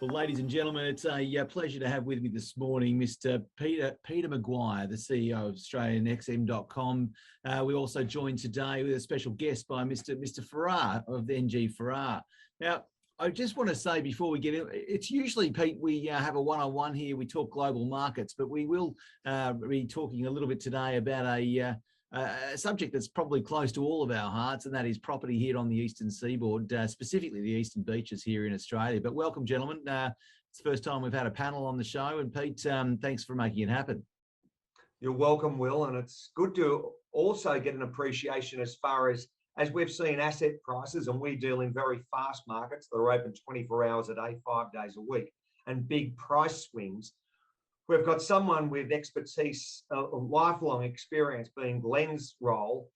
Well, ladies and gentlemen, it's a pleasure to have with me this morning Mr. Peter McGuire, the CEO of AustralianXM.com. We also joined today with a special guest by Mr. Farah of NGFarah. Now, I just want to say before we get in, it's usually, Pete, we have a one-on-one here. We talk global markets, but we will be talking a little bit today about a subject that's probably close to all of our hearts, and that is property here on the eastern seaboard, specifically the eastern beaches here in Australia. But welcome, gentlemen. It's the first time we've had a panel on the show, and Pete, thanks for making it happen. You're welcome, Will, and it's good to also get an appreciation as far as we've seen asset prices, and we deal in very fast markets that are open 24 hours a day, 5 days a week, and big price swings. We've got someone with expertise, a lifelong experience being Glenn's role,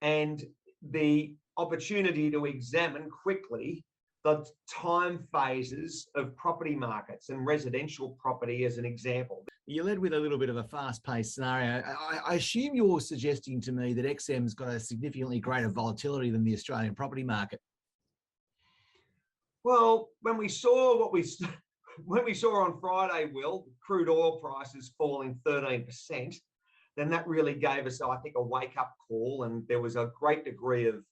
and the opportunity to examine quickly the time phases of property markets and residential property as an example. You led with a little bit of a fast-paced scenario. I assume you're suggesting to me that XM's got a significantly greater volatility than the Australian property market. Well, when we saw on Friday, Will, crude oil prices falling 13%, then that really gave us, I think, a wake-up call, and there was a great degree of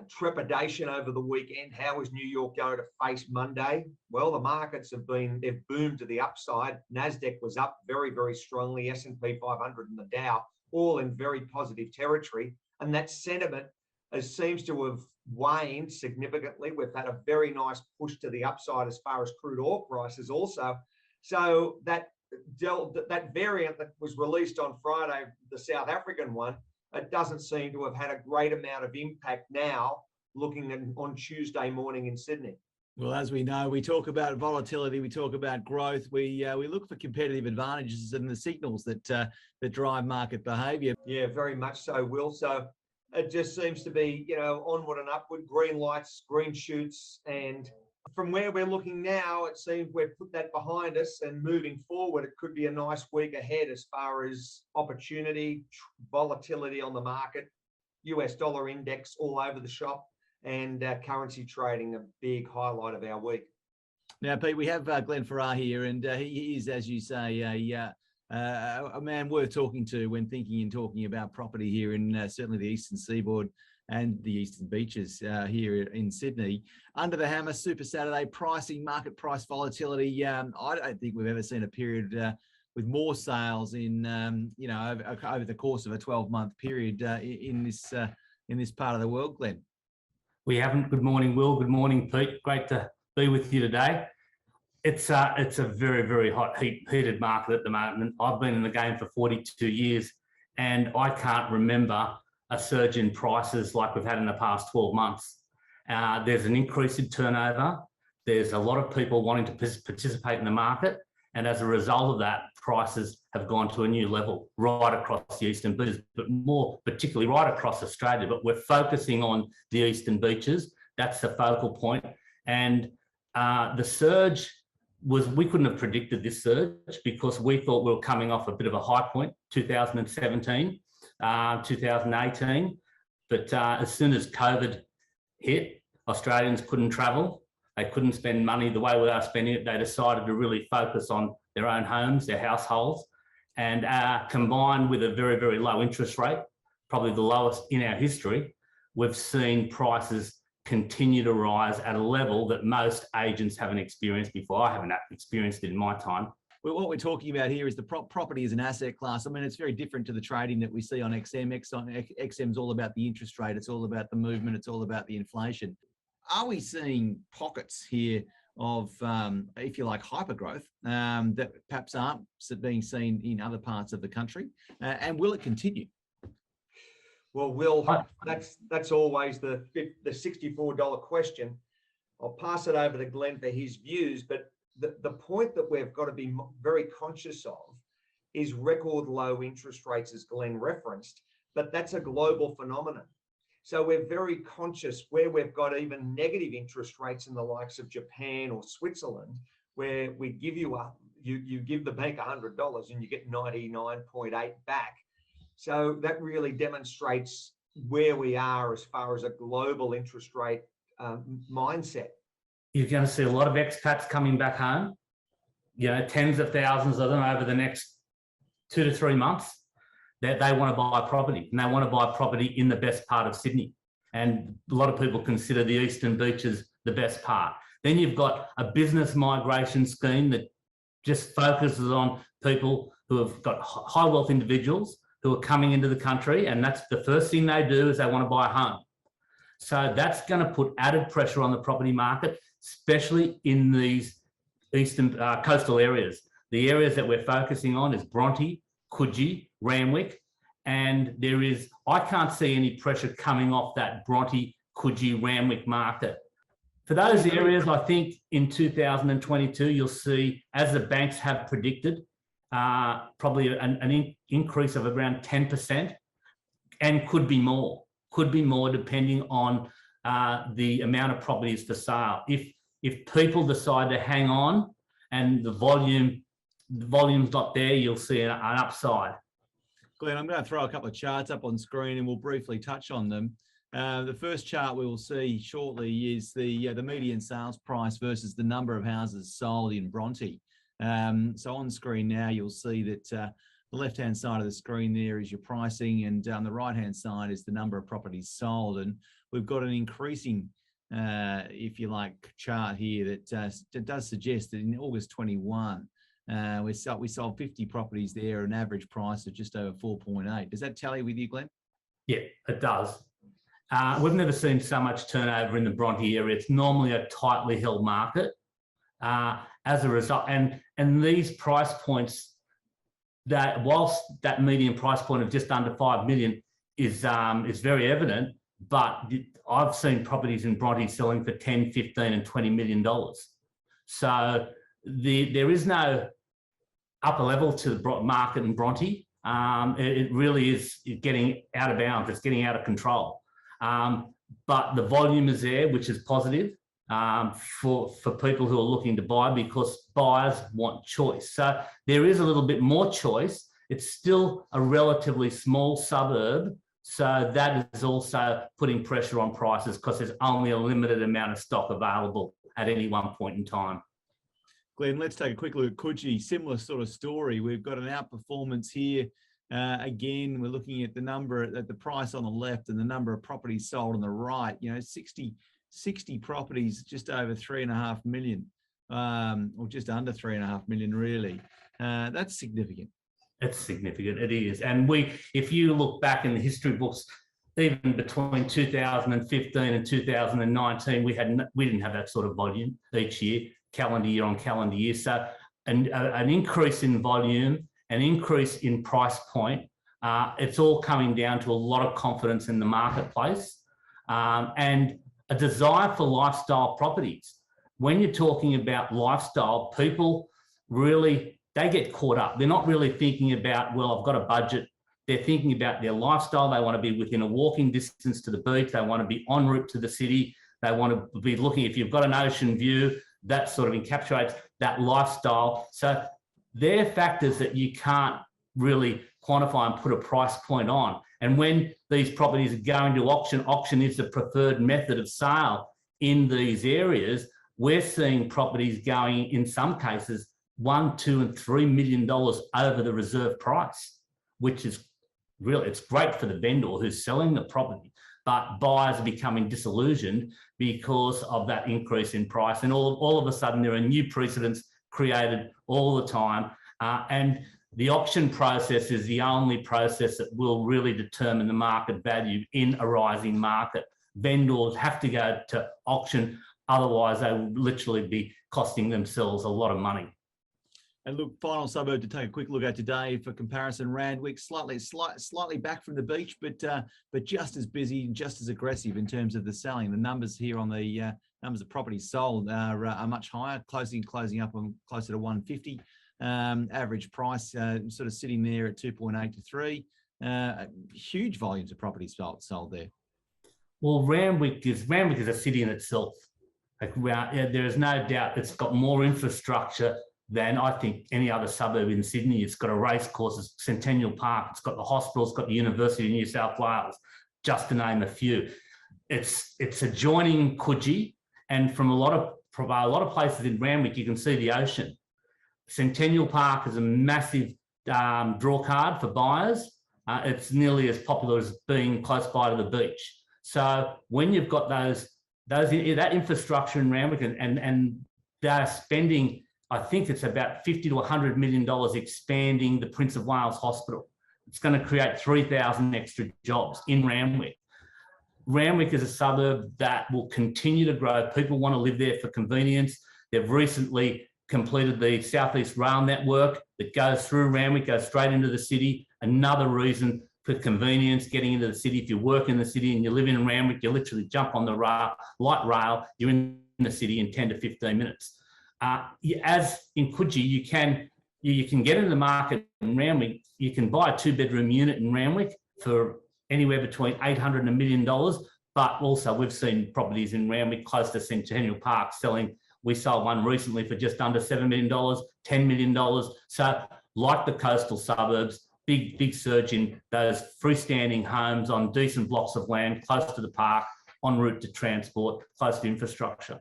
trepidation over the weekend. How is New York going to face Monday? Well, the markets they've boomed to the upside. NASDAQ was up very, very strongly, S&P 500 and the Dow, all in very positive territory, and that sentiment seems to have waned significantly. We've had a very nice push to the upside as far as crude oil prices also. So that variant that was released on Friday, the South African one, it doesn't seem to have had a great amount of impact now looking on Tuesday morning in Sydney. Well, as we know, we talk about volatility, we talk about growth, we look for competitive advantages and the signals that drive market behaviour. Yeah, very much so, Will. So it just seems to be, onward and upward, green lights, green shoots. And from where we're looking now, it seems we've put that behind us, and moving forward, it could be a nice week ahead as far as opportunity, volatility on the market, US dollar index all over the shop, and currency trading, a big highlight of our week. Now, Pete, we have Glenn Farah here, and he is, as you say, a man worth talking to when thinking and talking about property here in certainly the eastern seaboard and the eastern beaches here in Sydney. Under the hammer, Super Saturday pricing, market price volatility. I don't think we've ever seen a period with more sales in over the course of a 12-month period in this part of the world, Glenn. We haven't. Good morning, Will. Good morning, Pete. Great to be with you today. It's a very, very heated market at the moment. I've been in the game for 42 years, and I can't remember a surge in prices like we've had in the past 12 months. There's an increase in turnover. There's a lot of people wanting to participate in the market, and as a result of that, prices have gone to a new level right across the eastern beaches, but more particularly right across Australia. But we're focusing on the eastern beaches. That's the focal point. And the surge we couldn't have predicted this surge because we thought we were coming off a bit of a high point, 2017, 2018. But as soon as COVID hit, Australians couldn't travel. They couldn't spend money the way we are spending it. They decided to really focus on their own homes, their households, and combined with a very, very low interest rate, probably the lowest in our history, we've seen prices continue to rise at a level that most agents haven't experienced before. I haven't experienced it in my time. Well, what we're talking about here is the property as an asset class. I mean, it's very different to the trading that we see on XM. XM's all about the interest rate. It's all about the movement. It's all about the inflation. Are we seeing pockets here of, if you like, hypergrowth that perhaps aren't being seen in other parts of the country? And will it continue? Well, Will, that's always the $64 question. I'll pass it over to Glenn for his views, but the point that we've got to be very conscious of is record low interest rates, as Glenn referenced, but that's a global phenomenon. So we're very conscious where we've got even negative interest rates in the likes of Japan or Switzerland, where we give you give the bank $100 and you get 99.8 back. So that really demonstrates where we are as far as a global interest rate mindset. you're going to see a lot of expats coming back home, tens of thousands of them over the next 2 to 3 months, that they want to buy property, and they want to buy property in the best part of Sydney. And a lot of people consider the Eastern Beaches the best part. Then you've got a business migration scheme that just focuses on people who have got high wealth individuals who are coming into the country, and that's the first thing they do is they want to buy a home. So that's going to put added pressure on the property market, especially in these eastern coastal areas. The areas that we're focusing on is Bronte, Coogee, Randwick, and I can't see any pressure coming off that Bronte, Coogee, Randwick market. For those areas, I think in 2022, you'll see, as the banks have predicted, probably an increase of around 10%, and could be more depending on the amount of properties for sale. If people decide to hang on and the volume's not there, you'll see an upside. Glenn, I'm going to throw a couple of charts up on screen and we'll briefly touch on them. The first chart we will see shortly is the median sales price versus the number of houses sold in Bronte. So on screen now, you'll see that the left-hand side of the screen there is your pricing, and on the right-hand side is the number of properties sold. And we've got an increasing, if you like, chart here that does suggest that in August 21, we sold 50 properties there, an average price of just over 4.8. Does that tally with you, Glenn? Yeah, it does. We've never seen so much turnover in the Bronte area. It's normally a tightly held market. As a result, and these price points, that whilst that median price point of just under 5 million is very evident, but I've seen properties in Bronte selling for 10, 15 and $20 million. So there is no upper level to the market in Bronte. It really is getting out of bounds. It's getting out of control. But the volume is there, which is positive for people who are looking to buy, because buyers want choice. So there is a little bit more choice. It's still a relatively small suburb, so that is also putting pressure on prices because there's only a limited amount of stock available at any one point in time. Glenn, let's take a quick look at Coogee. Similar sort of story. We've got an outperformance here. Again, we're looking at the price on the left and the number of properties sold on the right. 60 properties, just over 3.5 million, or just under 3.5 million, really. That's significant. It's significant. It is. And if you look back in the history books, even between 2015 and 2019, we didn't have that sort of volume each year, calendar year on calendar year. So an increase in volume, an increase in price point, it's all coming down to a lot of confidence in the marketplace, and a desire for lifestyle properties. When you're talking about lifestyle, people they get caught up. They're not really thinking about, well, I've got a budget. They're thinking about their lifestyle. They want to be within a walking distance to the beach. They want to be en route to the city. They want to be looking, if you've got an ocean view, that sort of encapsulates that lifestyle. So they're factors that you can't really quantify and put a price point on. And when these properties are going to auction is the preferred method of sale in these areas. We're seeing properties going, in some cases, $1, $2 and $3 million over the reserve price, which is really, it's great for the vendor who's selling the property, but buyers are becoming disillusioned because of that increase in price. And all of a sudden, there are new precedents created all the time. And the auction process is the only process that will really determine the market value in a rising market. Vendors have to go to auction, otherwise they will literally be costing themselves a lot of money. And look, final suburb to take a quick look at today for comparison, Randwick, slightly back from the beach, but just as busy, just as aggressive in terms of the selling. The numbers here on the numbers of properties sold are much higher, closing up on closer to 150. Average price sort of sitting there at 2.8 to 3. Huge volumes of properties sold there. Well, Randwick is a city in itself. There is no doubt it's got more infrastructure than I think any other suburb in Sydney. It's got a race course, Centennial Park, it's got the hospital, it's got the University of New South Wales, just to name a few. It's adjoining Coogee, and from a lot of from a lot of places in Randwick, you can see the ocean. Centennial Park is a massive draw card for buyers. It's nearly as popular as being close by to the beach. So when you've got that infrastructure in Randwick and they're spending, I think it's about $50 to $100 million expanding the Prince of Wales Hospital. It's going to create 3,000 extra jobs in Randwick. Randwick is a suburb that will continue to grow. People want to live there for convenience. They've recently completed the Southeast Rail network that goes through Randwick, goes straight into the city. Another reason for convenience, getting into the city. If you work in the city and you live in Randwick, you literally jump on the light rail, you're in the city in 10 to 15 minutes. As in Coogee, you can get in the market in Randwick. You can buy a 2-bedroom unit in Randwick for anywhere between $800 and $1 million. But also we've seen properties in Randwick close to Centennial Park selling. We sold one recently for just under $7 million, $10 million. So like the coastal suburbs, big surge in those freestanding homes on decent blocks of land, close to the park, en route to transport, close to infrastructure.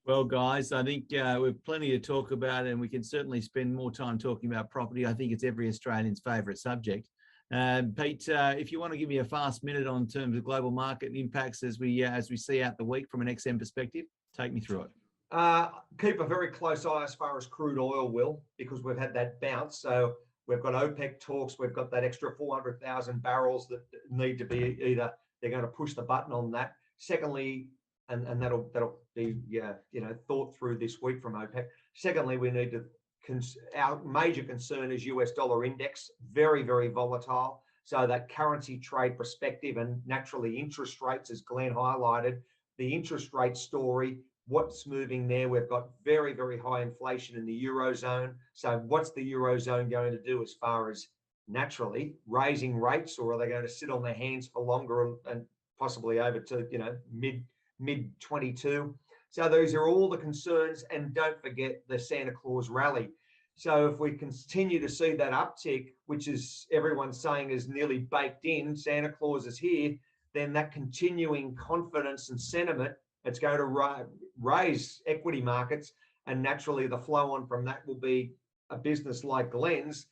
Well, guys, I think we've plenty to talk about, and we can certainly spend more time talking about property. I think it's every Australian's favourite subject. Pete, if you want to give me a fast minute on terms of global market and impacts as we see out the week from an XM perspective, take me through it. Keep a very close eye as far as crude oil, Will, because we've had that bounce. So we've got OPEC talks. We've got that extra 400,000 barrels that need to be either they're going to push the button on that. Secondly, and that'll be thought through this week from OPEC. Secondly, we need to our major concern is US dollar index, very, very volatile. So that currency trade perspective and naturally interest rates, as Glenn highlighted, the interest rate story, what's moving there? We've got very, very high inflation in the Eurozone. So what's the Eurozone going to do as far as naturally raising rates, or are they going to sit on their hands for longer and possibly over to, mid 22? So those are all the concerns. And don't forget the Santa Claus rally. So if we continue to see that uptick, which is everyone's saying is nearly baked in, Santa Claus is here, then that continuing confidence and sentiment, it's going to raise equity markets. And naturally the flow on from that will be a business like Glenn's,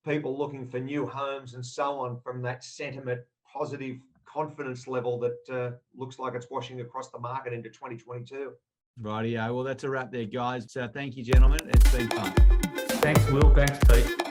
people looking for new homes and so on from that sentiment, positive confidence level that looks like it's washing across the market into 2022. Rightio. Well, that's a wrap there, guys. So thank you, gentlemen. It's been fun. Thanks, Will. Thanks, Pete.